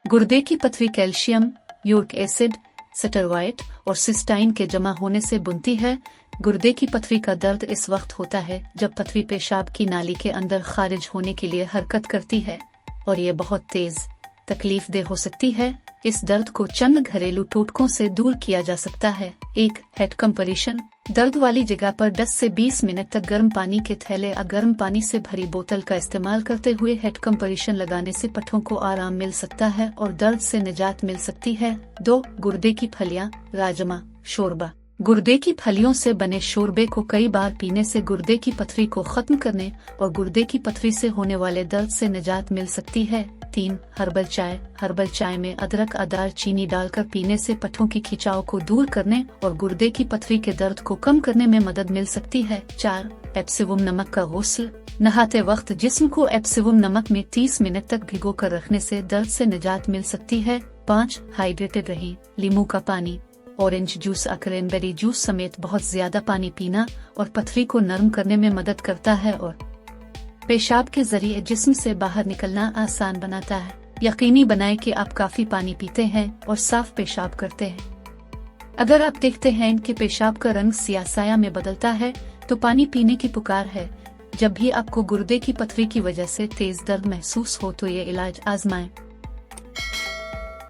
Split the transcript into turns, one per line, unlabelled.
गुर्दे की पथरी कैल्शियम, यूरिक एसिड, स्टेरॉयड और सिस्टाइन के जमा होने से बनती है। गुर्दे की पथरी का दर्द इस वक्त होता है जब पथरी पेशाब की नाली के अंदर खारिज होने के लिए हरकत करती है और ये बहुत तेज तकलीफ दे हो सकती है। इस दर्द को चंद घरेलू टोटकों से दूर किया जा सकता है। 1. Head compression. दर्द वाली जगह पर 10 से 20 मिनट तक गर्म पानी के थैले या गर्म पानी से भरी बोतल का इस्तेमाल करते हुए हेड कंप्रेशन लगाने से पट्टों को आराम मिल सकता है और दर्द से निजात मिल सकती है। 2. गुर्दे की फलियां, राजमा, शोरबा। गुर्दे की फलियों से बने शोरबे को कई बार पीने से गुर्दे की पथरी को खत्म करने और गुर्दे की पथरी से होने वाले दर्द से निजात मिल सकती है। 3. हर्बल चाय। हर्बल चाय में अदरक अदार चीनी डालकर पीने से पट्टों की खिंचाव को दूर करने और गुर्दे की पथरी के दर्द को कम करने में मदद मिल सकती है। 4. एप्सिवम नमक का गुस्ल। नहाते वक्त जिस्म को एप्सिवम नमक में 30 मिनट तक भिगो कर रखने से दर्द से निजात मिल सकती है। 5. हाइड्रेटेड रहें। नींबू का पानी, ऑरेंज जूस, क्रैनबेरी जूस समेत बहुत ज्यादा पानी पीना और पथरी को नरम करने में मदद करता है और पेशाब के जरिए जिस्म से बाहर निकलना आसान बनाता है। यकीनी बनाएं कि आप काफी पानी पीते हैं और साफ पेशाब करते हैं। अगर आप देखते हैं कि पेशाब का रंग सियाह में बदलता है तो पानी पीने की पुकार है। जब भी आपको गुर्दे की पथरी की वजह से तेज दर्द महसूस हो तो ये इलाज आजमाएं।